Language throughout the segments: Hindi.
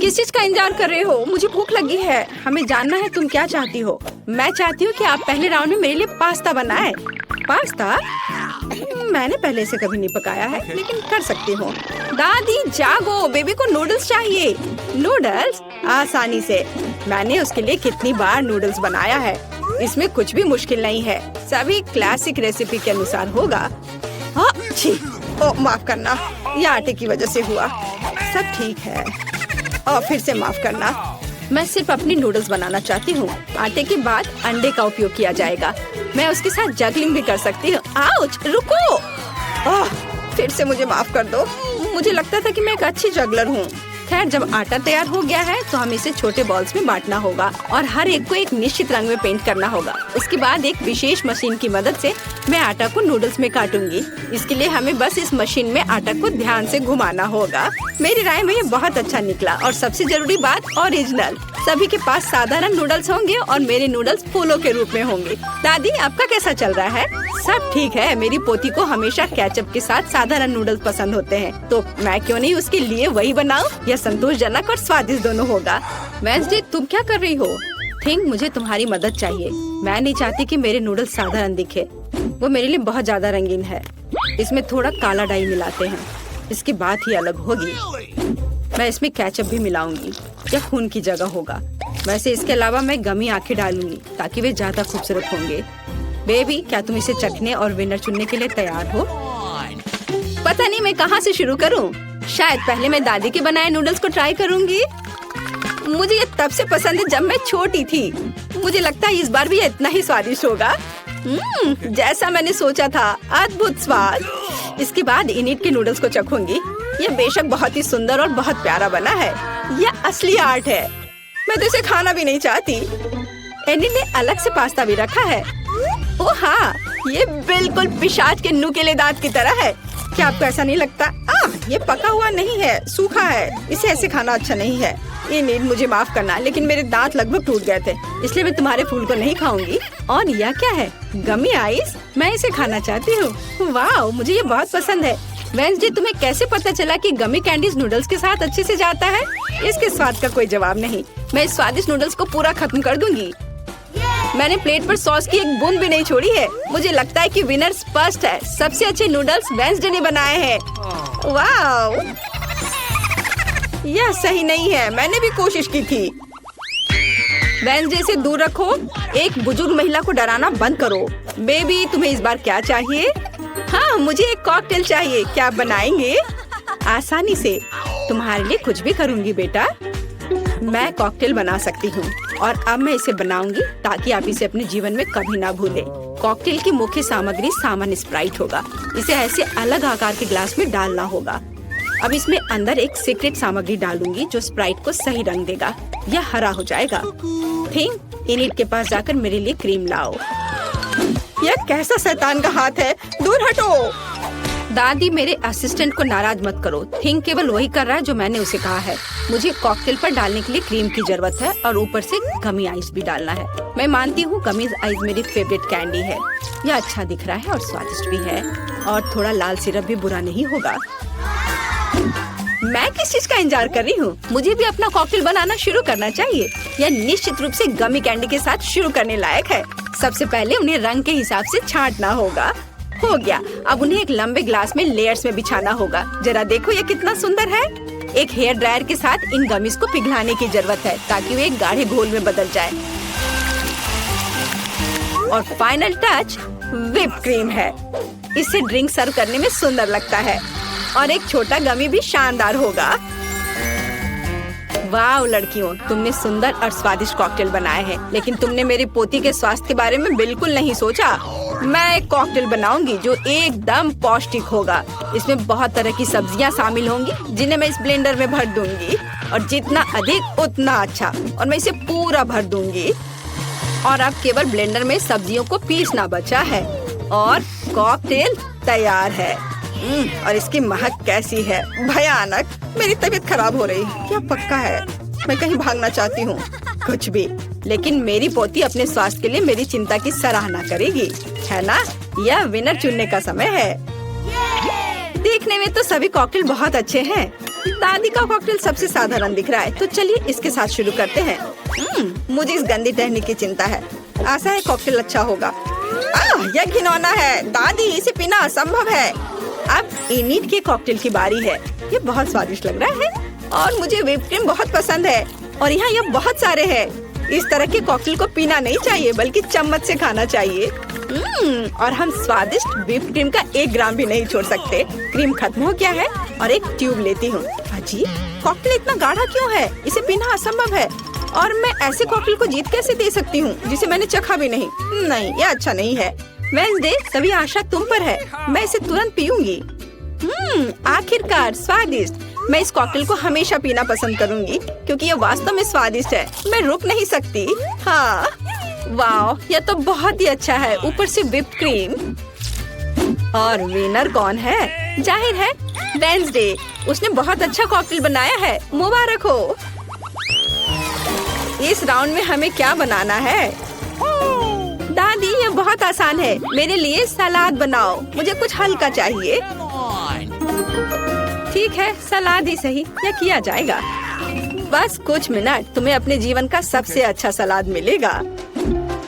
किस चीज का इंतजार कर रहे हो? मुझे भूख लगी है। हमें जानना है तुम क्या चाहती हो। मैं चाहती हूँ कि आप पहले राउंड में मेरे लिए पास्ता बनाएं। पास्ता? मैंने पहले से कभी नहीं पकाया है, लेकिन कर सकती हूँ। दादी जागो, बेबी को नूडल्स चाहिए। नूडल्स? आसानी से। मैंने उसके लिए कितनी बार नूडल्स बनाया है। इसमें कुछ भी मुश्किल नहीं है। सभी क्लासिक रेसिपी के अनुसार होगा। माफ करना, ये आटे की वजह से हुआ। सब ठीक है। और फिर से माफ करना। मैं सिर्फ अपनी नूडल्स बनाना चाहती हूँ। आटे के बाद अंडे का उपयोग किया जाएगा। मैं उसके साथ जगलिंग भी कर सकती हूँ। आउच, रुको। फिर से मुझे माफ कर दो। मुझे लगता था कि मैं एक अच्छी जगलर हूँ। खैर, जब आटा तैयार हो गया है तो हमें इसे छोटे बॉल्स में बांटना होगा और हर एक को एक निश्चित रंग में पेंट करना होगा। उसके बाद एक विशेष मशीन की मदद से मैं आटा को नूडल्स में काटूंगी। इसके लिए हमें बस इस मशीन में आटा को ध्यान से घुमाना होगा। मेरी राय में ये बहुत अच्छा निकला। और सबसे जरूरी बात, ओरिजिनल। सभी के पास साधारण नूडल्स होंगे और मेरे नूडल्स फूलों के रूप में होंगे। दादी, आपका कैसा चल रहा है? सब ठीक है। मेरी पोती को हमेशा केचप के साथ साधारण नूडल्स पसंद होते हैं, तो मैं क्यों नहीं उसके लिए वही बनाऊं? यह संतोषजनक और स्वादिष्ट दोनों होगा। वेंसडे, तुम क्या कर रही हो? थिंक, मुझे तुम्हारी मदद चाहिए। मैं नहीं चाहती कि मेरे नूडल्स साधारण दिखे। वो मेरे लिए बहुत ज्यादा रंगीन है। इसमें थोड़ा काला डाई मिलाते हैं। इसकी बात ही अलग होगी। मैं इसमें केचप भी मिलाऊंगी। यह खून की जगह होगा। वैसे इसके अलावा मैं गमी आंखें डालूंगी ताकि वे ज्यादा खूबसूरत होंगे। बेबी, क्या तुम इसे चखने और विनर चुनने के लिए तैयार हो? पता नहीं मैं कहाँ से शुरू करूँ। शायद पहले मैं दादी के बनाए नूडल्स को ट्राई करूँगी। मुझे ये तब से पसंद है जब मैं छोटी थी। मुझे लगता है इस बार भी इतना ही स्वादिष्ट होगा। जैसा मैंने सोचा था। अद्भुत स्वाद। इसके बाद इनिट के नूडल्स को चखूंगी। यह बेशक बहुत ही सुंदर और बहुत प्यारा बना है। यह असली आर्ट है। मैं तो इसे खाना भी नहीं चाहती। एनिट ने अलग से पास्ता भी रखा है। ओह हाँ, ये बिल्कुल पिशाच के नुकीले दांत की तरह है। क्या आपको ऐसा नहीं लगता? ये पका हुआ नहीं है, सूखा है। इसे ऐसे खाना अच्छा नहीं है। एनिट, मुझे माफ करना, लेकिन मेरे दांत लगभग टूट गए थे, इसलिए मैं तुम्हारे फूल को नहीं खाऊंगी। और यह क्या है? गमी आइस? मैं इसे खाना चाहती हूँ। वाह, मुझे ये बहुत पसंद है। वेंसडे, तुम्हें कैसे पता चला कि गमी कैंडीज नूडल्स के साथ अच्छे से जाता है? इसके स्वाद का कोई जवाब नहीं। मैं इस स्वादिष्ट नूडल्स को पूरा खत्म कर दूंगी। मैंने प्लेट पर सॉस की एक बूंद भी नहीं छोड़ी है। मुझे लगता है कि विनर स्पष्ट है। सबसे अच्छे नूडल्स वेंसडे ने बनाए हैं। वाह, यह सही नहीं है। मैंने भी कोशिश की थी। वेंसडे से दूर रखो। एक बुजुर्ग महिला को डराना बंद करो। बेबी, तुम्हें इस बार क्या चाहिए? हाँ, मुझे एक कॉकटेल चाहिए। क्या आप बनाएंगे? आसानी से। तुम्हारे लिए कुछ भी करूँगी बेटा। मैं कॉकटेल बना सकती हूँ और अब मैं इसे बनाऊंगी ताकि आप इसे अपने जीवन में कभी ना भूलें। कॉकटेल की मुख्य सामग्री सामान्य स्प्राइट होगा। इसे ऐसे अलग आकार के ग्लास में डालना होगा। अब इसमें अंदर एक सीक्रेट सामग्री डालूंगी जो स्प्राइट को सही रंग देगा। यह हरा हो जाएगा। थिंक, इनिट के पास जाकर मेरे लिए क्रीम लाओ। यह कैसा शैतान का हाथ है? दूर हटो। दादी, मेरे असिस्टेंट को नाराज मत करो। थिंक केवल वही कर रहा है जो मैंने उसे कहा है। मुझे कॉकटेल पर डालने के लिए क्रीम की जरूरत है और ऊपर से गमी आइस भी डालना है। मैं मानती हूँ गमी आइस मेरी फेवरेट कैंडी है। यह अच्छा दिख रहा है और स्वादिष्ट भी है। और थोड़ा लाल सिरप भी बुरा नहीं होगा। मैं किस चीज का इंतजार कर रही हूँ? मुझे भी अपना कॉकटेल बनाना शुरू करना चाहिए। यह निश्चित रूप से गमी कैंडी के साथ शुरू करने लायक है। सबसे पहले उन्हें रंग के हिसाब से छांटना होगा। हो गया। अब उन्हें एक लंबे ग्लास में लेयर्स में बिछाना होगा। जरा देखो ये कितना सुंदर है। एक हेयर ड्रायर के साथ इन गमीज को पिघलाने की जरूरत है ताकि वे एक गाढ़े घोल में बदल जाए। और फाइनल टच व्हिप क्रीम है। इससे ड्रिंक सर्व करने में सुंदर लगता है और एक छोटा गमी भी शानदार होगा। वाह लड़कियों, तुमने सुंदर और स्वादिष्ट कॉकटेल बनाए हैं, लेकिन तुमने मेरी पोती के स्वास्थ्य के बारे में बिल्कुल नहीं सोचा। मैं एक कॉकटेल बनाऊंगी जो एकदम पौष्टिक होगा। इसमें बहुत तरह की सब्जियां शामिल होंगी जिन्हें मैं इस ब्लेंडर में भर दूंगी। और जितना अधिक उतना अच्छा। और मैं इसे पूरा भर दूंगी। और अब केवल ब्लेंडर में सब्जियों को पीसना बचा है और कॉकटेल तैयार है। और इसकी महक कैसी है? भयानक। मेरी तबीयत खराब हो रही है। क्या पक्का है? मैं कहीं भागना चाहती हूँ। कुछ भी, लेकिन मेरी पोती अपने स्वास्थ्य के लिए मेरी चिंता की सराहना करेगी, है ना? यह विनर चुनने का समय है। देखने में तो सभी कॉकटेल बहुत अच्छे हैं, दादी का कॉकटेल सबसे साधारण दिख रहा है, तो चलिए इसके साथ शुरू करते हैं। मुझे इस गंदी टहनी की चिंता है। आशा है कॉकटेल अच्छा होगा। यह घिनौना है दादी, इसे पीना असंभव है। अब इनिट के कॉकटेल की बारी है। ये बहुत स्वादिष्ट लग रहा है और मुझे व्हिप क्रीम बहुत पसंद है और यहाँ ये बहुत सारे हैं। इस तरह के कॉकटेल को पीना नहीं चाहिए बल्कि चम्मच से खाना चाहिए। और हम स्वादिष्ट व्हिप क्रीम का 1 ग्राम भी नहीं छोड़ सकते। क्रीम खत्म हो गया है और एक ट्यूब लेती हूँ। अजी, कॉकटेल इतना गाढ़ा क्यों है? इसे पीना असंभव है और मैं ऐसे कॉकटेल को जीत कैसे दे सकती हूँ जिसे मैंने चखा भी नहीं। नहीं, यह अच्छा नहीं है। वेडनेसडे, सभी आशा तुम पर है। मैं इसे तुरंत पीऊंगी। आखिरकार स्वादिष्ट। मैं इस कॉकटेल को हमेशा पीना पसंद करूंगी क्योंकि यह वास्तव में स्वादिष्ट है। मैं रुक नहीं सकती। हाँ, वाह, यह तो बहुत ही अच्छा है। ऊपर से व्हिप क्रीम। और विनर कौन है? जाहिर है वेडनेसडे। उसने बहुत अच्छा कॉकटेल बनाया है। मुबारक हो। इस राउंड में हमें क्या बनाना है? दादी, ये बहुत आसान है। मेरे लिए सलाद बनाओ। मुझे कुछ हल्का चाहिए। ठीक है, सलाद ही सही। यह किया जाएगा। बस कुछ मिनट, तुम्हें अपने जीवन का सबसे अच्छा सलाद मिलेगा।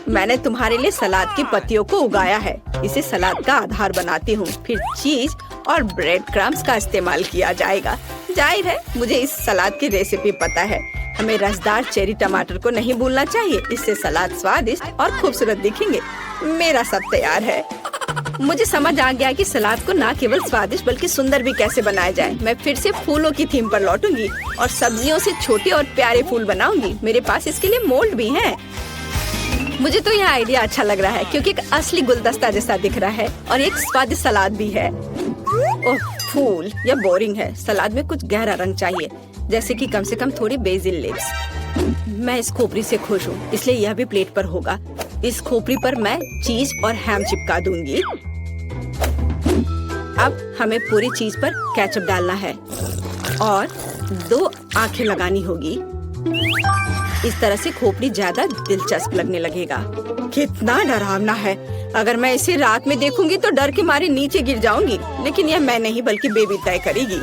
मैंने तुम्हारे लिए सलाद की पत्तियों को उगाया है। इसे सलाद का आधार बनाती हूँ। फिर चीज और ब्रेड क्रम्स का इस्तेमाल किया जाएगा। जाहिर है मुझे इस सलाद की रेसिपी पता है। हमें रसदार चेरी टमाटर को नहीं भूलना चाहिए। इससे सलाद स्वादिष्ट और खूबसूरत दिखेंगे। मेरा सब तैयार है। मुझे समझ आ गया कि सलाद को न केवल स्वादिष्ट बल्कि सुंदर भी कैसे बनाया जाए। मैं फिर से फूलों की थीम पर लौटूंगी और सब्जियों से छोटे और प्यारे फूल बनाऊंगी। मेरे पास इसके लिए मोल्ड भी हैं। मुझे तो यह आइडिया अच्छा लग रहा है क्योंकि एक असली गुलदस्ता जैसा दिख रहा है और एक स्वादिष्ट सलाद भी है। ओह फूल, यह बोरिंग है। सलाद में कुछ गहरा रंग चाहिए, जैसे कि कम से कम थोड़ी बेसिल लीव्स। मैं इस खोपड़ी से खुश हूँ, इसलिए यह भी प्लेट पर होगा। इस खोपड़ी पर मैं चीज और हैम चिपका दूंगी। अब हमें पूरी चीज पर केचप डालना है और 2 आंखें लगानी होगी। इस तरह से खोपड़ी ज्यादा दिलचस्प लगने लगेगा। कितना डरावना है। अगर मैं इसे रात में देखूंगी तो डर के मारे नीचे गिर जाऊंगी। लेकिन यह मैं नहीं बल्कि बेबी तय करेगी।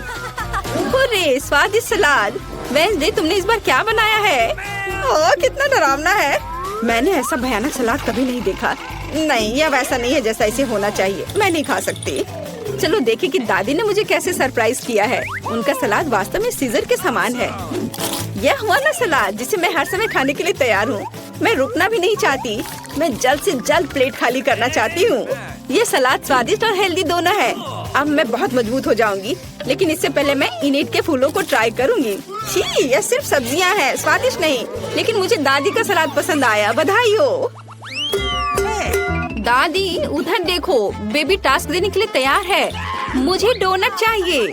अरे स्वादिष्ट सलाद। वेडनेसडे, तुमने इस बार क्या बनाया है? ओह, कितना डरावना है। मैंने ऐसा भयानक सलाद कभी नहीं देखा। नहीं, यह वैसा नहीं है जैसा इसे होना चाहिए। मैं नहीं खा सकती। चलो देखें कि दादी ने मुझे कैसे सरप्राइज किया है। उनका सलाद वास्तव में सीजर के समान है। यह हुआ ना सलाद जिसे मैं हर समय खाने के लिए तैयार हूँ। मैं रुकना भी नहीं चाहती। मैं जल्द से जल्द प्लेट खाली करना चाहती हूँ। ये सलाद स्वादिष्ट और हेल्दी दोनों है। अब मैं बहुत मजबूत हो जाऊंगी, लेकिन इससे पहले मैं इनिट के फूलों को ट्राई करूंगी। छी, यह सिर्फ सब्जियां हैं, स्वादिष्ट नहीं। लेकिन मुझे दादी का सलाद पसंद आया। बधाई हो दादी। उधर देखो, बेबी टास्क देने के लिए तैयार है। मुझे डोनट चाहिए।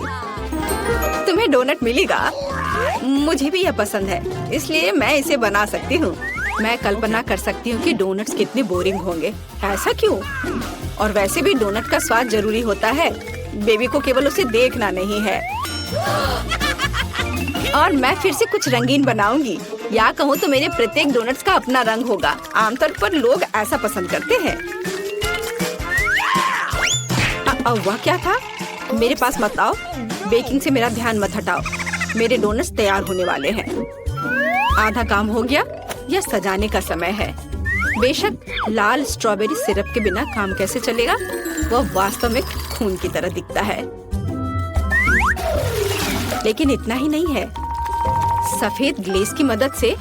तुम्हें डोनट मिलेगा। मुझे भी यह पसंद है, इसलिए मैं इसे बना सकती हूँ। मैं कल्पना कर सकती हूँ कि डोनट्स कितने बोरिंग होंगे। ऐसा क्यों? और वैसे भी डोनट का स्वाद जरूरी होता है। बेबी को केवल उसे देखना नहीं है। और मैं फिर से कुछ रंगीन बनाऊंगी। या कहूँ तो मेरे प्रत्येक डोनट्स का अपना रंग होगा। आमतौर पर लोग ऐसा पसंद करते हैं। वह क्या था? मेरे पास मत आओ। बेकिंग से मेरा ध्यान मत हटाओ। मेरे डोनट्स तैयार होने वाले हैं। आधा काम हो गया। यह सजाने का समय है। बेशक लाल स्ट्रॉबेरी सिरप के बिना काम कैसे चलेगा? वह वास्तव में खून की तरह दिखता है। लेकिन इतना ही नहीं है। सफेद ग्लेज की मदद से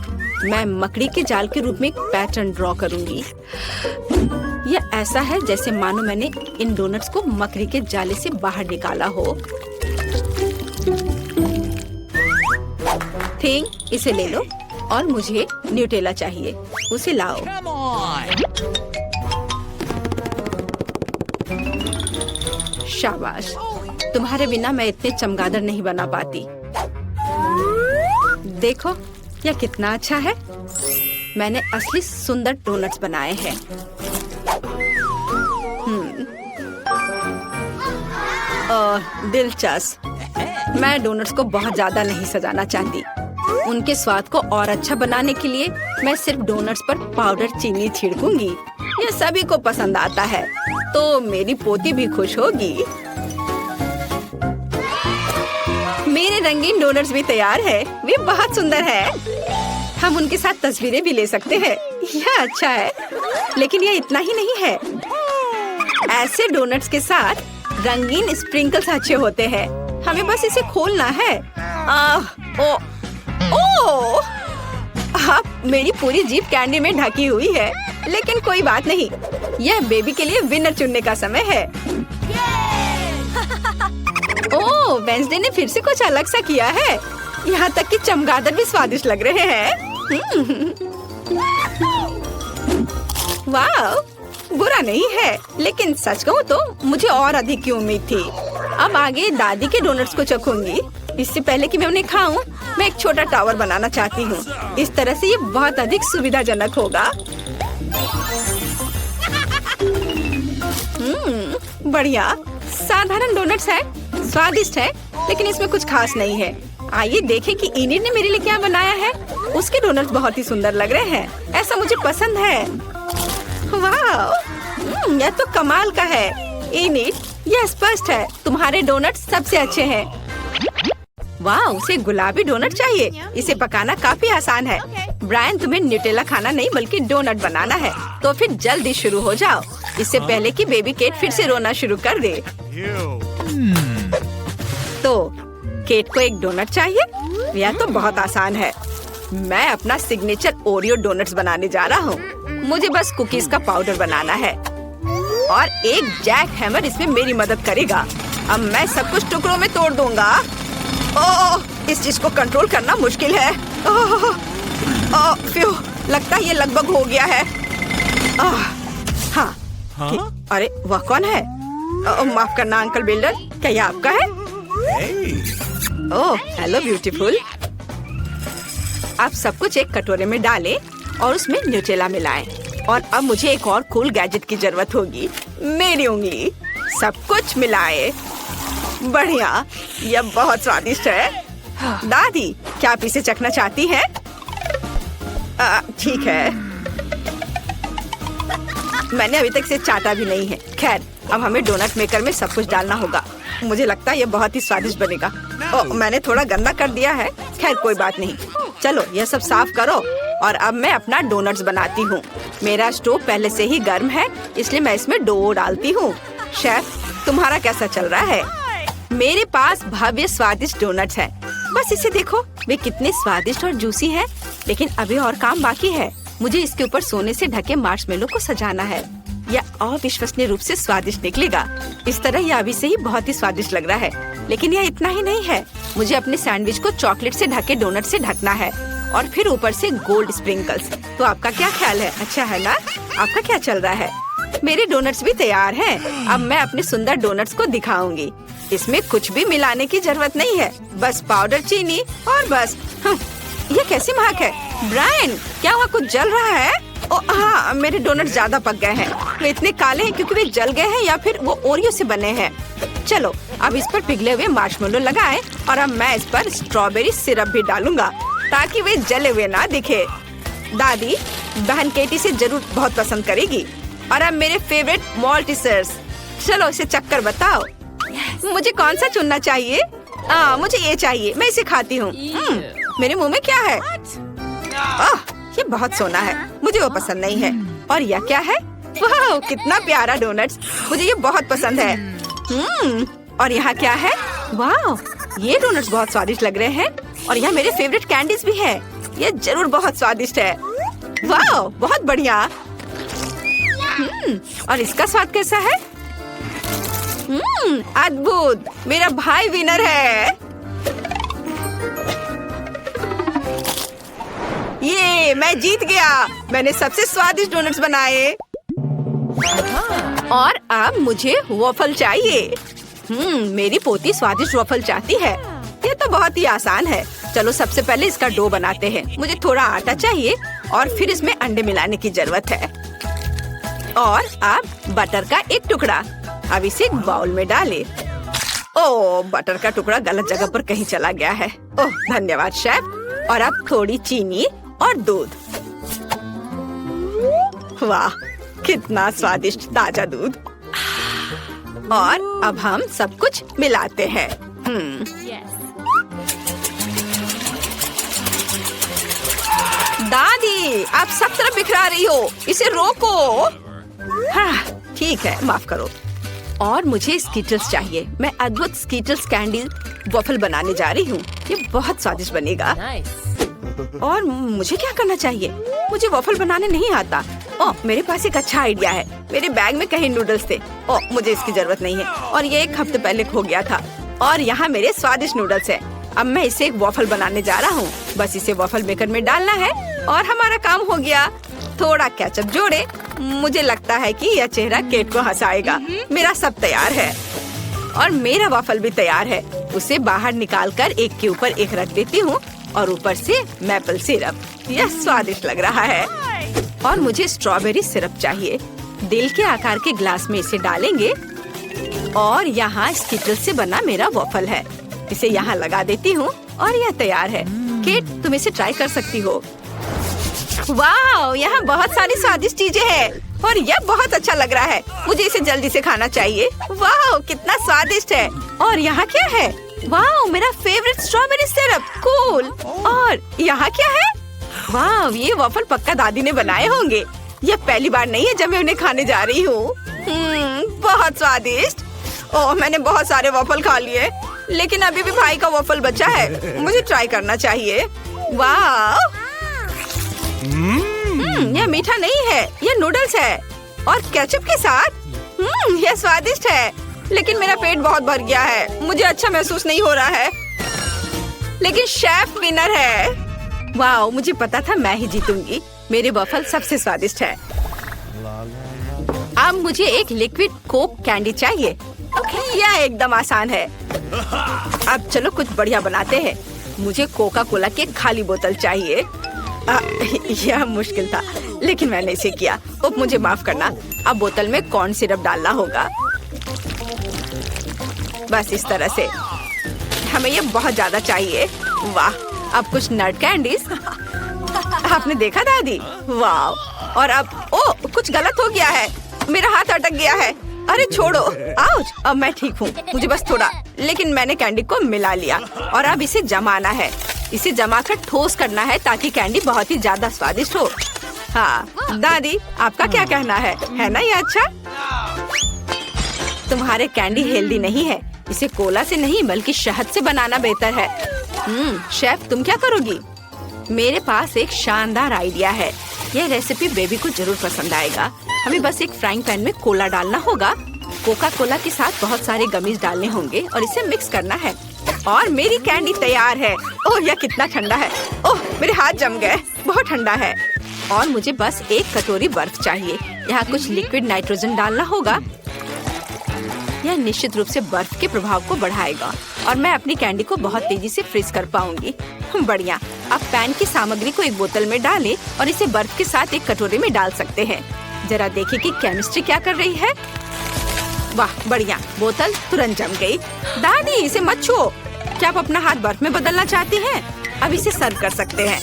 मैं मकड़ी के जाल के रूप में एक पैटर्न ड्रॉ करूंगी। यह ऐसा है जैसे मानो मैंने इन डोनट्स को मकड़ी के जाले से बाहर निकाला हो। थिंग, इसे ले लो। और मुझे न्यूटेला चाहिए। उसे लाओ। शाबाश। तुम्हारे बिना मैं इतने चमगादड़ नहीं बना पाती। देखो, यह कितना अच्छा है। मैंने असली सुंदर डोनट्स बनाए हैं। दिलचस्प। मैं डोनट्स को बहुत ज्यादा नहीं सजाना चाहती। उनके स्वाद को और अच्छा बनाने के लिए मैं सिर्फ डोनट्स पर पाउडर चीनी छिड़कूंगी। यह सभी को पसंद आता है, तो मेरी पोती भी खुश होगी। मेरे रंगीन डोनट्स भी तैयार है। वे बहुत सुंदर है। हम उनके साथ तस्वीरें भी ले सकते हैं। यह अच्छा है, लेकिन यह इतना ही नहीं है। ऐसे डोनट्स के साथ रंगीन स्प्रिंकल्स अच्छे होते हैं। हमें बस इसे खोलना है। अब मेरी पूरी जीभ कैंडी में ढकी हुई है, लेकिन कोई बात नहीं। यह बेबी के लिए विनर चुनने का समय है। ओह, वेंसडे ने फिर से कुछ अलग सा किया है। यहाँ तक कि चमगादड़ भी स्वादिष्ट लग रहे हैं। वाह, बुरा नहीं है, लेकिन सच कहूँ तो मुझे और अधिक की उम्मीद थी। अब आगे दादी के डोनट्स को चखूंगी। इससे पहले कि मैं उन्हें खाऊं, मैं एक छोटा टावर बनाना चाहती हूँ। इस तरह से ये बहुत अधिक सुविधाजनक होगा। बढ़िया। साधारण डोनट्स है, स्वादिष्ट है, लेकिन इसमें कुछ खास नहीं है। आइए देखें कि इनिड ने मेरे लिए क्या बनाया है। उसके डोनट्स बहुत ही सुंदर लग रहे हैं। ऐसा मुझे पसंद है। वाह, यह तो कमाल का है। इनिड, यह स्पष्ट है तुम्हारे डोनट्स सबसे अच्छे हैं। वाह, उसे गुलाबी डोनट चाहिए। इसे पकाना काफी आसान है। ब्रायन, तुम्हें न्यूटेला खाना नहीं बल्कि डोनट बनाना है। तो फिर जल्दी शुरू हो जाओ, इससे पहले कि बेबी केट फिर से रोना शुरू कर दे। तो केट को एक डोनट चाहिए। यह तो बहुत आसान है। मैं अपना सिग्नेचर ओरियो डोनट्स बनाने जा रहा हूँ। मुझे बस कुकीज का पाउडर बनाना है और एक जैक हैमर इसमें मेरी मदद करेगा। अब मैं सब कुछ टुकड़ों में तोड़ दूंगा। ओह, इस चीज को कंट्रोल करना मुश्किल है। फ्यू, लगता है ये लगभग हो गया है। हाँ। अरे वह कौन है? माफ करना अंकल बिल्डर, क्या यह आपका है? ओह, हेलो ब्यूटीफुल। आप सब कुछ एक कटोरे में डालें और उसमें न्यूटेला मिलाएं। और अब मुझे एक और कूल गैजेट की जरूरत होगी। मेरी उंगली। सब कुछ मिलाएं। बढ़िया, यह बहुत स्वादिष्ट है। दादी, क्या आप इसे चखना चाहती हैं? ठीक है। मैंने अभी तक इसे चाटा भी नहीं है। खैर, अब हमें डोनट मेकर में सब कुछ डालना होगा। मुझे लगता है यह बहुत ही स्वादिष्ट बनेगा। मैंने थोड़ा गंदा कर दिया है। खैर कोई बात नहीं। चलो यह सब साफ करो और अब मैं अपना डोनट्स बनाती हूँ। मेरा स्टोव पहले से ही गर्म है, इसलिए मैं इसमें डो डालती हूँ। शेफ, तुम्हारा कैसा चल रहा है? मेरे पास भव्य स्वादिष्ट डोनट्स हैं। बस इसे देखो, वे कितने स्वादिष्ट और जूसी हैं। लेकिन अभी और काम बाकी है। मुझे इसके ऊपर सोने से ढके मार्शमेलो को सजाना है। यह अविश्वसनीय रूप से स्वादिष्ट निकलेगा। इस तरह यह अभी से ही बहुत ही स्वादिष्ट लग रहा है। लेकिन यह इतना ही नहीं है। मुझे अपने सैंडविच को चॉकलेट से ढके डोनट से ढकना है और फिर ऊपर से गोल्ड स्प्रिंकल्स। तो आपका क्या ख्याल है? अच्छा है ना? आपका क्या चल रहा है? मेरे डोनट्स भी तैयार हैं। अब मैं अपने सुंदर डोनट्स को दिखाऊंगी। इसमें कुछ भी मिलाने की जरूरत नहीं है, बस पाउडर, चीनी और बस। ये कैसी महक है? ब्रायन, क्या वहाँ कुछ जल रहा है? हाँ, मेरे डोनट ज्यादा पक गए हैं। वे इतने काले हैं क्योंकि वे जल गए हैं या फिर वो ओरियो से बने हैं। चलो अब इस पर पिघले हुए मार्शमेलो लगाएं और अब मैं इस पर स्ट्रॉबेरी सिरप भी डालूंगा ताकि वे जले हुए ना दिखे। दादी, बहन केटी से जरूर बहुत पसंद करेगी। और अब मेरे फेवरेट मॉल्टिसर्स। चलो इसे चक्कर बताओ। मुझे कौन सा चुनना चाहिए? मुझे ये चाहिए। मैं इसे खाती हूँ। मेरे मुंह में क्या है? ये बहुत सोना है। मुझे वो पसंद नहीं है। और यह क्या है? वाह, कितना प्यारा डोनट्स। मुझे ये बहुत पसंद है। और यहाँ क्या है? वाह, ये डोनट्स बहुत स्वादिष्ट लग रहे हैं। और यहाँ मेरे फेवरेट कैंडीज भी है। ये जरूर बहुत स्वादिष्ट है। वाह, बहुत बढ़िया। और इसका स्वाद कैसा है? अद्भुत। मेरा भाई विनर है। ये मैं जीत गया। मैंने सबसे स्वादिष्ट डोनट्स बनाए। और अब मुझे वॉफल चाहिए। मेरी पोती स्वादिष्ट वॉफल चाहती है। ये तो बहुत ही आसान है। चलो सबसे पहले इसका डो बनाते हैं। मुझे थोड़ा आटा चाहिए और फिर इसमें अंडे मिलाने की जरूरत है। और अब बटर का एक टुकड़ा। अब इसे एक बाउल में डालें। ओह, बटर का टुकड़ा गलत जगह पर कहीं चला गया है। ओह, धन्यवाद शेफ। और अब थोड़ी चीनी और दूध। वाह, कितना स्वादिष्ट ताजा दूध। और अब हम सब कुछ मिलाते हैं। दादी, आप सब तरफ बिखरा रही हो, इसे रोको। हाँ, ठीक है, माफ करो। और मुझे स्कीटल्स चाहिए। मैं अद्भुत स्कीटल्स कैंडी वॉफल बनाने जा रही हूँ। ये बहुत स्वादिष्ट बनेगा। और मुझे क्या करना चाहिए? मुझे वॉफल बनाने नहीं आता। ओह, मेरे पास एक अच्छा आइडिया है। मेरे बैग में कहीं नूडल्स थे। ओह, मुझे इसकी जरूरत नहीं है और ये 1 हफ्ते पहले खो गया था। और यहाँ मेरे स्वादिष्ट नूडल्स हैं। अब मैं इसे एक वॉफल बनाने जा रहा हूँ। बस इसे वॉफल मेकर में डालना है और हमारा काम हो गया। थोड़ा केचप जोड़े। मुझे लगता है कि यह चेहरा केट को हंसाएगा। मेरा सब तैयार है और मेरा वॉफल भी तैयार है। उसे बाहर निकालकर एक के ऊपर एक रख देती हूँ और ऊपर से मैपल सिरप। यह स्वादिष्ट लग रहा है। और मुझे स्ट्रॉबेरी सिरप चाहिए। दिल के आकार के ग्लास में इसे डालेंगे और यहाँ स्कीटल से बना मेरा वॉफल है। इसे यहाँ लगा देती हूँ और यह तैयार है। केट, तुम इसे ट्राई कर सकती हो। वाह, यहाँ बहुत सारी स्वादिष्ट चीजें हैं और यह बहुत अच्छा लग रहा है। मुझे इसे जल्दी से खाना चाहिए। वाह, कितना स्वादिष्ट है। और यहाँ क्या है? वाह, मेरा फेवरेट स्ट्रॉबेरी सिरप। कूल। और यहाँ क्या है? वाह, ये वॉफल पक्का दादी ने बनाए होंगे। यह पहली बार नहीं है जब मैं उन्हें खाने जा रही हूँ। बहुत स्वादिष्ट। ओह, मैंने बहुत सारे वॉफल खा लिए, लेकिन अभी भी भाई का वॉफल बचा है। मुझे ट्राई करना चाहिए। वाह, यह मीठा नहीं है, यह नूडल्स है और केचप के साथ। यह स्वादिष्ट है, लेकिन मेरा पेट बहुत भर गया है। मुझे अच्छा महसूस नहीं हो रहा है, लेकिन शेफ विनर है। वाह, मुझे पता था मैं ही जीतूंगी। मेरे वॉफल सबसे स्वादिष्ट है। अब मुझे एक लिक्विड कोक कैंडी चाहिए। यह एकदम आसान है। अब चलो कुछ बढ़िया बनाते हैं। मुझे कोका कोला की खाली बोतल चाहिए। यह मुश्किल था, लेकिन मैंने इसे किया। अब मुझे माफ करना। अब बोतल में कॉर्न सिरप डालना होगा। बस इस तरह से। हमें ये बहुत ज्यादा चाहिए। वाह, अब कुछ नट कैंडीज। आपने देखा दादी? वाह। और अब कुछ गलत हो गया है। मेरा हाथ अटक गया है। अरे छोड़ो। आउच। अब मैं ठीक हूँ। मुझे बस थोड़ा, लेकिन मैंने कैंडी को मिला लिया और अब इसे जमाना है। इसे जमाकर ठोस करना है ताकि कैंडी बहुत ही ज्यादा स्वादिष्ट हो। हाँ दादी, आपका क्या कहना है ना ये अच्छा? तुम्हारे कैंडी हेल्दी नहीं है। इसे कोला से नहीं बल्कि शहद से बनाना बेहतर है। शेफ, तुम क्या करोगी? मेरे पास एक शानदार आइडिया है। यह रेसिपी बेबी को जरूर पसंद आएगा। हमें बस एक फ्राइंग पैन में कोला डालना होगा। कोका कोला के साथ बहुत सारे गमीज डालने होंगे और इसे मिक्स करना है। और मेरी कैंडी तैयार है। ओह, यह कितना ठंडा है। ओह, मेरे हाथ जम गए। बहुत ठंडा है। और मुझे बस एक कटोरी बर्फ चाहिए। यहाँ कुछ लिक्विड नाइट्रोजन डालना होगा। यह निश्चित रूप से बर्फ के प्रभाव को बढ़ाएगा और मैं अपनी कैंडी को बहुत तेजी से फ्रीज कर पाऊंगी। बढ़िया। अब पैन की सामग्री को एक बोतल में डालें और इसे बर्फ के साथ एक कटोरे में डाल सकते हैं। जरा देखिए कि केमिस्ट्री क्या कर रही है। वाह, बढ़िया। बोतल तुरंत जम गई। दादी, इसे मत छुओ। क्या आप अपना हाथ बर्फ में बदलना चाहती हैं? अब इसे सर्व कर सकते हैं।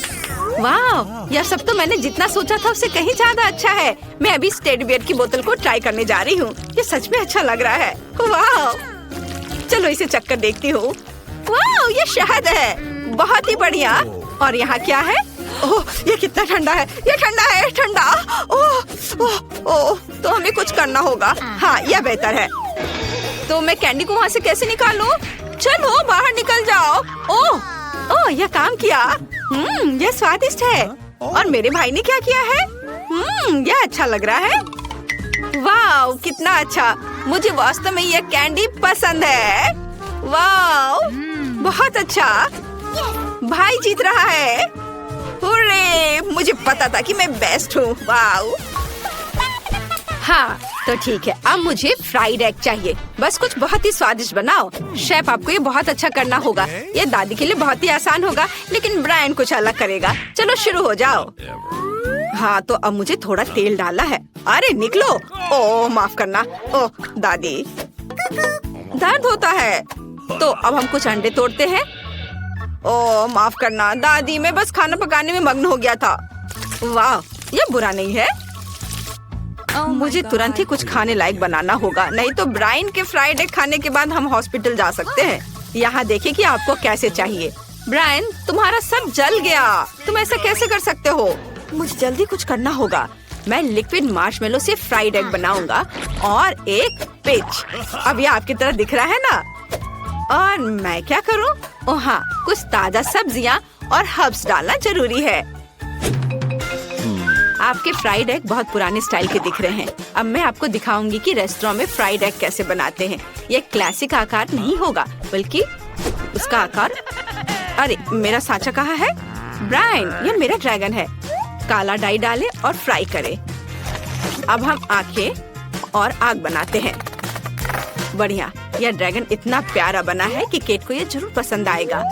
वाह, यह सब तो मैंने जितना सोचा था उससे कहीं ज्यादा अच्छा है। मैं अभी टेडी बियर की बोतल को ट्राई करने जा रही हूँ। ये सच में अच्छा लग रहा है। वाह, चलो इसे चक्कर देखती हूँ। वाह, ये शहद है। बहुत ही बढ़िया। और यहाँ क्या है? ओह, ये कितना ठंडा है। ये ठंडा है, ठंडा। ओह ओह ओह, तो हमें कुछ करना होगा। हाँ, यह बेहतर है। तो मैं कैंडी को वहाँ से कैसे निकालूं? चलो बाहर निकल जाओ। ओह, यह काम किया। यह स्वादिष्ट है। और मेरे भाई ने क्या किया है? यह अच्छा लग रहा है। वाह, कितना अच्छा। मुझे वास्तव में यह कैंडी पसंद है। वाह, बहुत अच्छा। भाई जीत रहा है। हुर्रे, मुझे पता था कि मैं बेस्ट हूँ। वाह। हाँ, तो ठीक है। अब मुझे फ्राइड एग चाहिए। बस कुछ बहुत ही स्वादिष्ट बनाओ। शेफ, आपको ये बहुत अच्छा करना होगा। ये दादी के लिए बहुत ही आसान होगा, लेकिन ब्रायन कुछ अलग करेगा। चलो शुरू हो जाओ। हाँ, तो अब मुझे थोड़ा तेल डालना है। अरे निकलो। ओह, माफ करना। ओह दादी, दर्द होता है। तो अब हम कुछ अंडे तोड़ते हैं। ओह, माफ करना दादी, मैं बस खाना पकाने में मग्न हो गया था। वाह, ये बुरा नहीं है। मुझे तुरंत ही कुछ खाने लायक बनाना होगा, नहीं तो ब्रायन के फ्राइड एग खाने के बाद हम हॉस्पिटल जा सकते हैं। यहाँ देखिए कि आपको कैसे चाहिए। ब्रायन, तुम्हारा सब जल गया। तुम ऐसा कैसे कर सकते हो? मुझे जल्दी कुछ करना होगा। मैं लिक्विड मार्शमेलो से फ्राइड एग बनाऊंगा और एक पिच। अब ये आपकी तरह दिख रहा है ना? और मैं क्या करूं? ओह हाँ, कुछ ताजा सब्जियां और हर्ब्स डालना जरूरी है। आपके फ्राइड एग बहुत पुराने स्टाइल के दिख रहे हैं। अब मैं आपको दिखाऊंगी कि रेस्टोरेंट में फ्राइड एग कैसे बनाते हैं। ये क्लासिक आकार नहीं होगा, बल्कि उसका आकार। अरे मेरा सांचा कहाँ है? ब्रायन, ये मेरा ड्रैगन है। काला डाई डालें और फ्राई करें। अब हम आंखें और आग बनाते हैं। बढ़िया, यह ड्रैगन इतना प्यारा बना है कि केट को ये जरूर पसंद आएगा।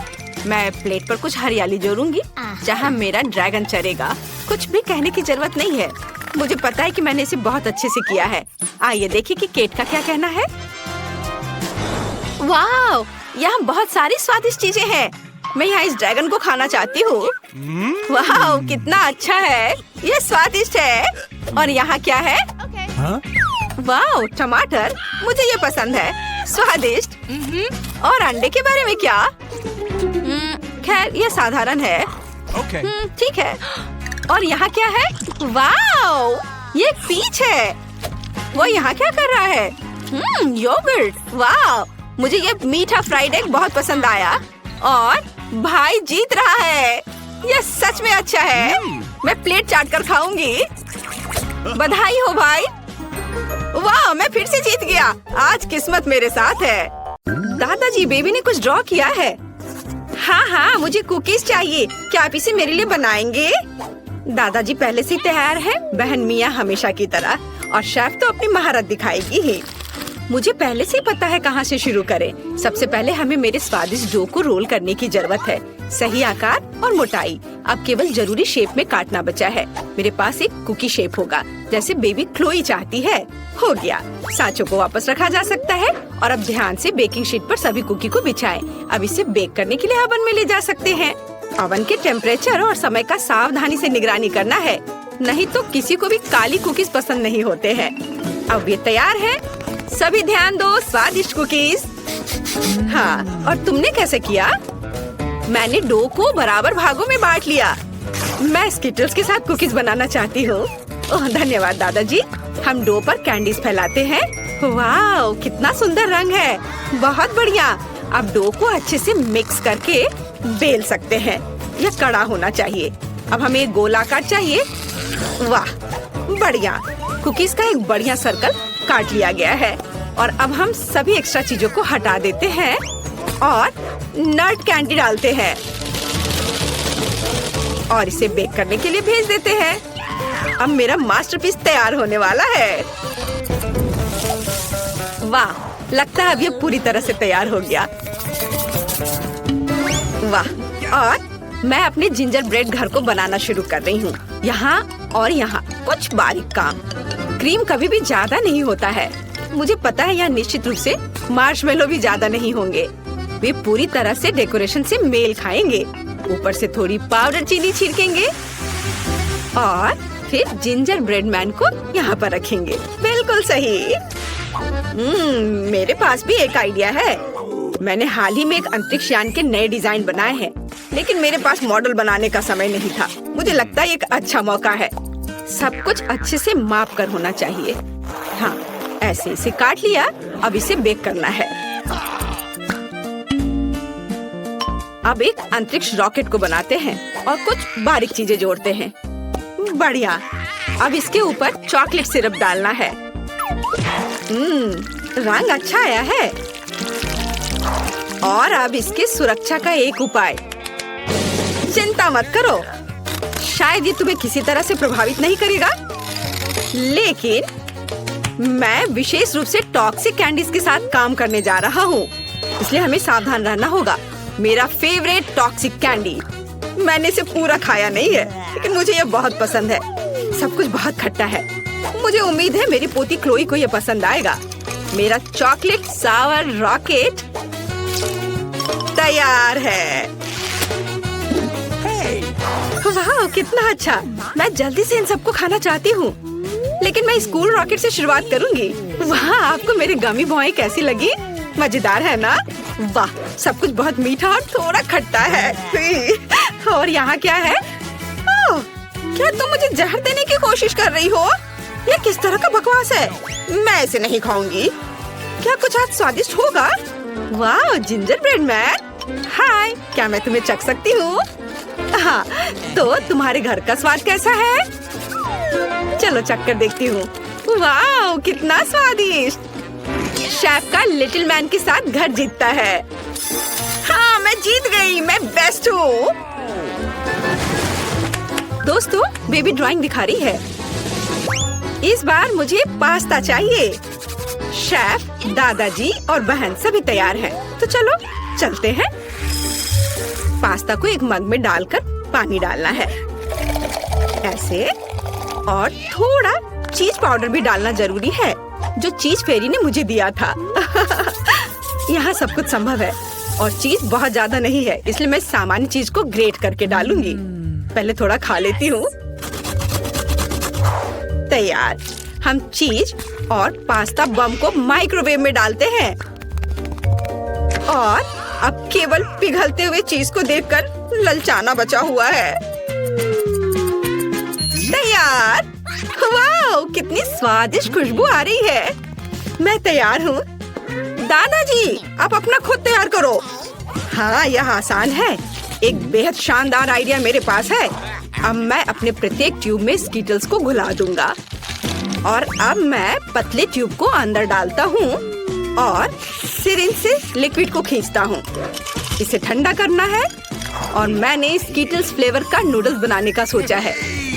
मैं प्लेट पर कुछ हरियाली जोड़ूंगी जहाँ मेरा ड्रैगन चरेगा। कुछ भी कहने की जरूरत नहीं है, मुझे पता है कि मैंने इसे बहुत अच्छे से किया है। आइए देखिए कि केट का क्या कहना है। वाह, यहाँ बहुत सारी स्वादिष्ट चीजें हैं। मैं यहाँ इस ड्रैगन को खाना चाहती हूँ। वाह, कितना अच्छा है, ये स्वादिष्ट है। और यहाँ क्या है? वाह, टमाटर, मुझे ये पसंद है, स्वादिष्ट। और अंडे के बारे में क्या? खैर, ये साधारण है। ठीक है। और यहाँ क्या है? वाह, ये पीच है। वो यहाँ क्या कर रहा है? योगर्ट। वाह, मुझे ये मीठा फ्राइड एग बहुत पसंद आया। और भाई जीत रहा है, ये सच में अच्छा है। मैं प्लेट चाट कर खाऊंगी। बधाई हो भाई। वाह, मैं फिर से जीत गया। आज किस्मत मेरे साथ है। दादाजी, बेबी ने कुछ ड्रॉ किया है। हाँ, मुझे कुकीज चाहिए। क्या आप इसे मेरे लिए बनाएंगे? दादाजी पहले से तैयार है, बहन मिया हमेशा की तरह। और शेफ तो अपनी महारत दिखाएगी ही। मुझे पहले से ही पता है कहाँ से शुरू करें। सबसे पहले हमें मेरे स्वादिष्ट डो को रोल करने की जरूरत है। सही आकार और मोटाई। अब केवल जरूरी शेप में काटना बचा है। मेरे पास एक कुकी शेप होगा, जैसे बेबी क्लोई चाहती है। हो गया, सांचों को वापस रखा जा सकता है। और अब ध्यान से बेकिंग शीट पर सभी कुकी को बिछाएं। अब इसे बेक करने के लिए ओवन में ले जा सकते हैं। ओवन के टेम्परेचर और समय का सावधानी से निगरानी करना है, नहीं तो किसी को भी काली कुकीज पसंद नहीं होते हैं। अब ये तैयार है। सभी ध्यान दो, स्वादिष्ट कुकीज। हाँ, और तुमने कैसे किया? मैंने डो को बराबर भागों में बांट लिया। मैं स्किटल्स के साथ कुकीज बनाना चाहती हूँ। ओह धन्यवाद दादाजी। हम डो पर कैंडीज फैलाते हैं। वाह, कितना सुंदर रंग है, बहुत बढ़िया। अब डो को अच्छे से मिक्स करके बेल सकते हैं। यह कड़ा होना चाहिए। अब हमें एक गोल आकार चाहिए। वाह, बढ़िया। कुकीज का एक बढ़िया सर्कल काट लिया गया है। और अब हम सभी एक्स्ट्रा चीजों को हटा देते हैं और नट कैंडी डालते हैं और इसे बेक करने के लिए भेज देते हैं। अब मेरा मास्टरपीस तैयार होने वाला है। वाह, लगता है अब ये पूरी तरह से तैयार हो गया। वाह, और मैं अपने जिंजर ब्रेड घर को बनाना शुरू कर रही हूँ। यहाँ और यहाँ कुछ बारीक काम। क्रीम कभी भी ज्यादा नहीं होता है। मुझे पता है यह निश्चित रूप से मार्शमेलो भी ज्यादा नहीं होंगे। वे पूरी तरह से डेकोरेशन से मेल खाएंगे। ऊपर से थोड़ी पाउडर चीनी छिड़केंगे और फिर जिंजर ब्रेड मैन को यहाँ पर रखेंगे। बिल्कुल सही। मेरे पास भी एक आइडिया है। मैंने हाल ही में एक अंतरिक्ष यान के नए डिजाइन बनाए हैं, लेकिन मेरे पास मॉडल बनाने का समय नहीं था। मुझे लगता है एक अच्छा मौका है। सब कुछ अच्छे से माप कर होना चाहिए। हाँ, ऐसे इसे काट लिया। अब इसे बेक करना है। अब एक अंतरिक्ष रॉकेट को बनाते हैं और कुछ बारीक चीजें जोड़ते हैं। बढ़िया। अब इसके ऊपर चॉकलेट सिरप डालना है। रंग अच्छा आया है। और अब इसकी सुरक्षा का एक उपाय। चिंता मत करो, शायद ये तुम्हें किसी तरह से प्रभावित नहीं करेगा, लेकिन मैं विशेष रूप से टॉक्सिक कैंडीज के साथ काम करने जा रहा हूँ, इसलिए हमें सावधान रहना होगा। मेरा फेवरेट टॉक्सिक कैंडी, मैंने इसे पूरा खाया नहीं है, लेकिन मुझे ये बहुत पसंद है। सब कुछ बहुत खट्टा है। मुझे उम्मीद है मेरी पोती क्लोई को ये पसंद आएगा। मेरा चॉकलेट सावर रॉकेट तैयार है। वाह, कितना अच्छा। मैं जल्दी से इन सबको खाना चाहती हूँ, लेकिन मैं स्कूल रॉकेट से शुरुआत करूँगी। वाह, आपको मेरी गमी बॉय कैसी लगी? मजेदार है ना? वाह, सब कुछ बहुत मीठा और थोड़ा खट्टा है। और यहाँ क्या है? ओह, क्या तुम मुझे जहर देने की कोशिश कर रही हो? ये किस तरह का बकवास है? मैं इसे नहीं खाऊंगी। क्या कुछ आज स्वादिष्ट होगा? वाह, जिंजर ब्रेड मैन। हाय, क्या मैं तुम्हें चख सकती हूँ? हाँ, तो तुम्हारे घर का स्वाद कैसा है? चलो चख कर देखती हूँ। वाह, कितना स्वादिष्ट। शेफ का लिटिल मैन के साथ घर जीतता है। हाँ, मैं जीत गई। मैं बेस्ट हूँ। दोस्तों, बेबी ड्राइंग दिखा रही है। इस बार मुझे पास्ता चाहिए। शेफ, दादाजी और बहन सभी तैयार हैं। तो चलो चलते हैं। पास्ता को एक मग में डालकर पानी डालना है, ऐसे। और थोड़ा चीज पाउडर भी डालना जरूरी है, जो चीज फेरी ने मुझे दिया था। यहाँ सब कुछ संभव है और चीज बहुत ज्यादा नहीं है, इसलिए मैं सामान्य चीज को ग्रेट करके डालूंगी। पहले थोड़ा खा लेती हूँ। तैयार। हम चीज और पास्ता बम को माइक्रोवेव में डालते हैं और अब केवल पिघलते हुए चीज को देखकर ललचाना बचा हुआ है। तैयार। वाह, कितनी स्वादिष्ट खुशबू आ रही है। मैं तैयार हूँ। दादाजी, आप अपना खुद तैयार करो। हाँ, यह आसान है। एक बेहद शानदार आइडिया मेरे पास है। अब मैं अपने प्रत्येक ट्यूब में स्कीटल्स को घुला दूंगा और अब मैं पतले ट्यूब को अंदर डालता हूँ और सिरिंज से लिक्विड को खींचता हूँ। इसे ठंडा करना है और मैंने स्कीटल्स फ्लेवर का नूडल्स बनाने का सोचा है।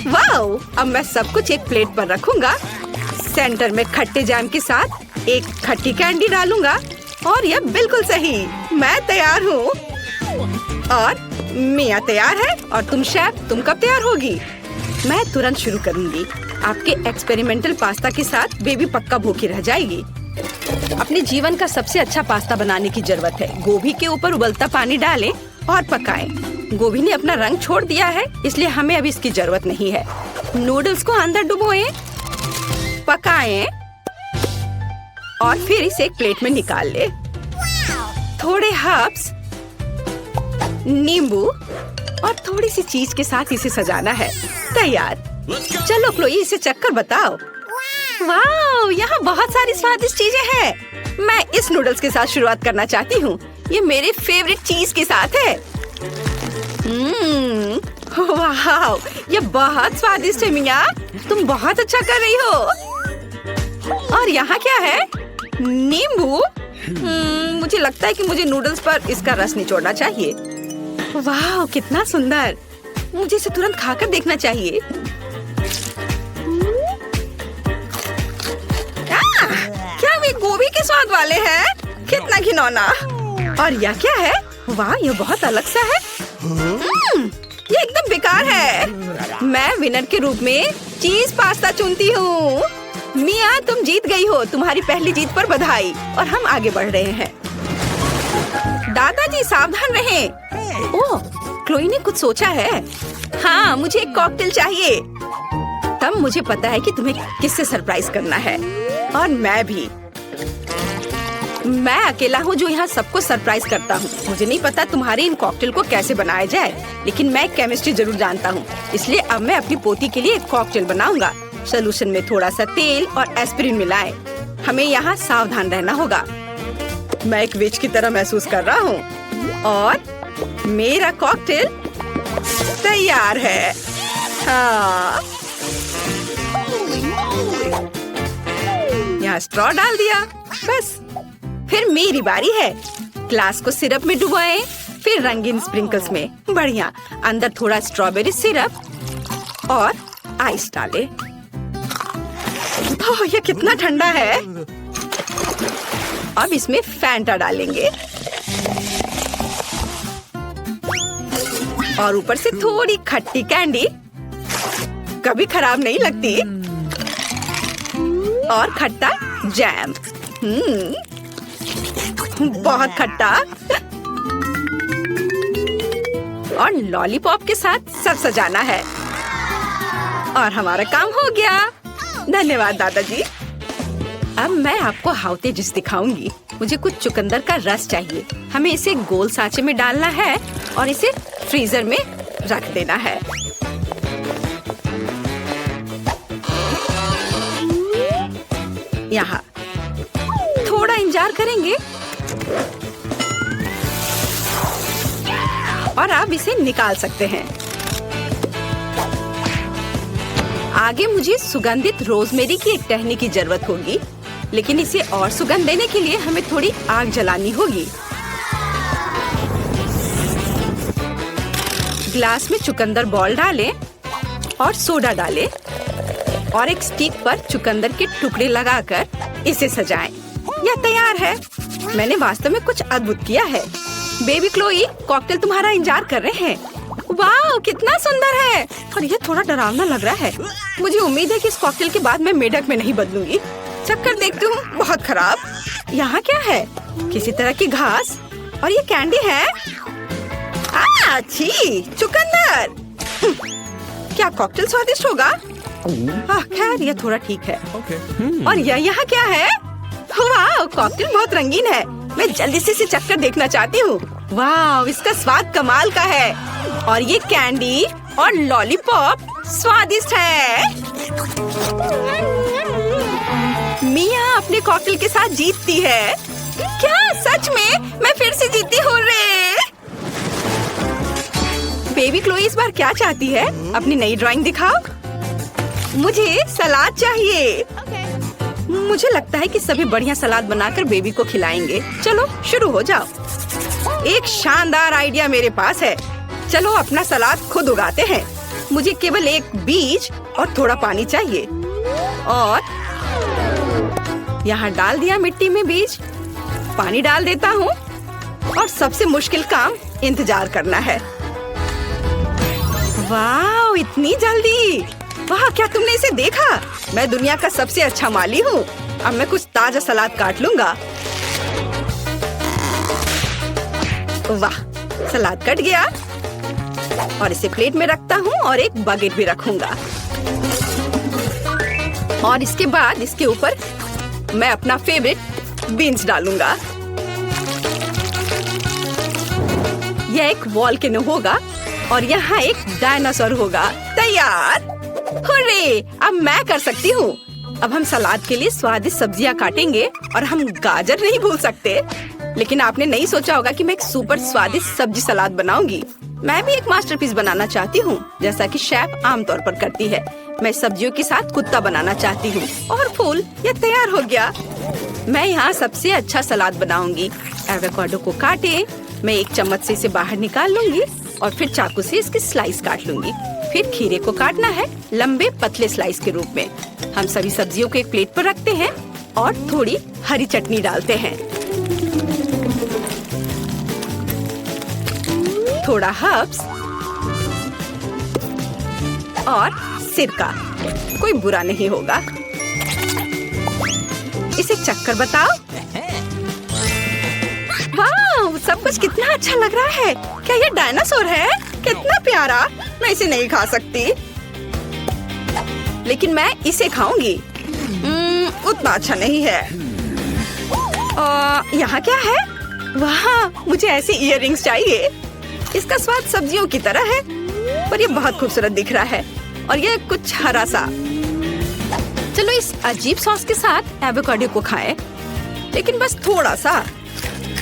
वाह! अब मैं सब कुछ एक प्लेट पर रखूंगा। सेंटर में खट्टे जैम के साथ एक खट्टी कैंडी डालूंगा और यह बिल्कुल सही। मैं तैयार हूँ और मिया तैयार है। और तुम शेफ, तुम कब तैयार होगी? मैं तुरंत शुरू करूंगी। आपके एक्सपेरिमेंटल पास्ता के साथ बेबी पक्का भूखी रह जाएगी। अपने जीवन का सबसे अच्छा पास्ता बनाने की जरूरत है। गोभी के ऊपर उबलता पानी डालें और पकाएं। गोभी ने अपना रंग छोड़ दिया है, इसलिए हमें अभी इसकी जरूरत नहीं है। नूडल्स को अंदर डुबोएं, पकाएं और फिर इसे एक प्लेट में निकाल ले। थोड़े हर्ब्स, नींबू और थोड़ी सी चीज के साथ इसे सजाना है। तैयार। चलो क्लोई, इसे चखकर बताओ। वाह, यहाँ बहुत सारी स्वादिष्ट चीजें हैं। मैं इस नूडल्स के साथ शुरुआत करना चाहती हूँ। ये मेरे फेवरेट चीज के साथ है। वाह, ये बहुत स्वादिष्ट है मिया। तुम बहुत अच्छा कर रही हो। और यहाँ क्या है? नींबू। मुझे लगता है कि मुझे नूडल्स पर इसका रस निचोड़ना चाहिए। वाह, कितना सुंदर। मुझे इसे तुरंत खाकर देखना चाहिए। क्या वे गोभी के स्वाद वाले हैं? कितना घिनौना। और यह क्या है? वाह, यह बहुत अलग सा है। ये एकदम बेकार है। मैं विनर के रूप में चीज पास्ता चुनती हूँ। मिया, तुम जीत गई हो। तुम्हारी पहली जीत पर बधाई। और हम आगे बढ़ रहे हैं। दादाजी, सावधान रहें। ओह, क्लोई ने कुछ सोचा है। हाँ, मुझे एक कॉकटेल चाहिए। तब मुझे पता है कि तुम्हें किससे सरप्राइज करना है। और मैं भी। मैं अकेला हूँ जो यहाँ सबको सरप्राइज करता हूँ। मुझे नहीं पता तुम्हारे इन कॉकटेल को कैसे बनाया जाए, लेकिन मैं केमिस्ट्री जरूर जानता हूँ। इसलिए अब मैं अपनी पोती के लिए एक कॉकटेल बनाऊंगा। सोल्यूशन में थोड़ा सा तेल और एस्पिरिन मिलाएं। हमें यहाँ सावधान रहना होगा। मैं एक विच की तरह महसूस कर रहा हूँ और मेरा कॉकटेल तैयार है। हाँ, यहाँ स्ट्रॉ डाल दिया। बस, फिर मेरी बारी है। ग्लास को सिरप में डुबोएं, फिर रंगीन स्प्रिंकल्स में। बढ़िया। अंदर थोड़ा स्ट्रॉबेरी सिरप और आइस डालें। ओह, ये कितना ठंडा है। अब इसमें फैंटा डालेंगे और ऊपर से थोड़ी खट्टी कैंडी। कभी खराब नहीं लगती। और खट्टा जैम। बहुत खट्टा। और लॉलीपॉप के साथ सब सजाना है। और हमारा काम हो गया। धन्यवाद दादाजी। अब मैं आपको हाउते डिश दिखाऊंगी। मुझे कुछ चुकंदर का रस चाहिए। हमें इसे गोल सांचे में डालना है और इसे फ्रीजर में रख देना है। यहाँ थोड़ा इंतजार करेंगे और आप इसे निकाल सकते हैं। आगे मुझे सुगंधित रोजमेरी की एक टहनी की जरूरत होगी, लेकिन इसे और सुगंध देने के लिए हमें थोड़ी आग जलानी होगी। ग्लास में चुकंदर बॉल डालें और सोडा डालें और एक स्टिक पर चुकंदर के टुकड़े लगाकर इसे सजाएं। यह तैयार है। मैंने वास्तव में कुछ अद्भुत किया है। बेबी क्लोई, कॉकटेल तुम्हारा इंतजार कर रहे हैं। वाह, कितना सुंदर है और यह थोड़ा डरावना लग रहा है। मुझे उम्मीद है कि इस कॉकटेल के बाद मैं मेढक में नहीं बदलूंगी। चक्कर देखती हूँ, बहुत खराब। यहाँ क्या है? किसी तरह की घास और ये कैंडी है। अच्छी चुकंदर। क्या कॉकटेल स्वादिष्ट होगा? खैर यह थोड़ा ठीक है। और यह यहाँ क्या है? वाह, कॉकटेल बहुत रंगीन है। मैं जल्दी से इसे चक्कर देखना चाहती हूँ। वाह, इसका स्वाद कमाल का है और ये कैंडी और लॉलीपॉप स्वादिष्ट है। मिया अपने कॉकटेल के साथ जीतती है। क्या सच में? मैं फिर से जीती हूँ रे। बेबी क्लोई इस बार क्या चाहती है? अपनी नई ड्राइंग दिखाओ। मुझे सलाद चाहिए। मुझे लगता है कि सभी बढ़िया सलाद बनाकर बेबी को खिलाएंगे। चलो शुरू हो जाओ। एक शानदार आइडिया मेरे पास है। चलो अपना सलाद खुद उगाते हैं। मुझे केवल एक बीज और थोड़ा पानी चाहिए और यहाँ डाल दिया मिट्टी में बीज। पानी डाल देता हूँ और सबसे मुश्किल काम इंतजार करना है। वाह, इतनी जल्दी! वाह, क्या तुमने इसे देखा? मैं दुनिया का सबसे अच्छा माली हूँ। अब मैं कुछ ताजा सलाद काट लूंगा। वाह, सलाद कट गया और इसे प्लेट में रखता हूँ और एक बकेट भी रखूंगा। और इसके बाद इसके ऊपर मैं अपना फेवरेट बीन्स डालूंगा। यह एक वॉल्केनो होगा और यहाँ एक डायनासोर होगा। तैयार! हुर्रे! अब मैं कर सकती हूँ। अब हम सलाद के लिए स्वादिष्ट सब्जियाँ काटेंगे और हम गाजर नहीं भूल सकते। लेकिन आपने नहीं सोचा होगा कि मैं एक सुपर स्वादिष्ट सब्जी सलाद बनाऊंगी। मैं भी एक मास्टरपीस बनाना चाहती हूँ, जैसा कि शेफ आमतौर पर करती है। मैं सब्जियों के साथ कुत्ता बनाना चाहती हूँ और फूल। ये तैयार हो गया। मैं यहाँ सबसे अच्छा सलाद बनाऊंगी। एवोकाडो को काटे, मैं एक चम्मच से इसे बाहर निकाल लूंगी और फिर चाकू से इसकी स्लाइस काट लूंगी। फिर खीरे को काटना है लंबे पतले स्लाइस के रूप में। हम सभी सब्जियों को एक प्लेट पर रखते हैं और थोड़ी हरी चटनी डालते हैं, थोड़ा हर्ब्स और सिरका। कोई बुरा नहीं होगा। इसे चक्कर बताओ। वाह, सब कुछ कितना अच्छा लग रहा है। क्या ये डायनासोर है? कितना प्यारा। मैं इसे नहीं खा सकती, लेकिन मैं इसे खाऊंगी। उतना अच्छा नहीं है। यहाँ क्या है? वाह, मुझे ऐसे इयररिंग्स चाहिए। इसका स्वाद सब्जियों की तरह है, पर ये बहुत खूबसूरत दिख रहा है और ये कुछ हरा सा। चलो इस अजीब सॉस के साथ एवोकाडो को खाएं, लेकिन बस थोड़ा सा।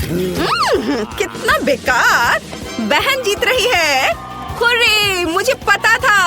कितना बेकार। बहन जीत रही है। हुर्रे, मुझे पता था।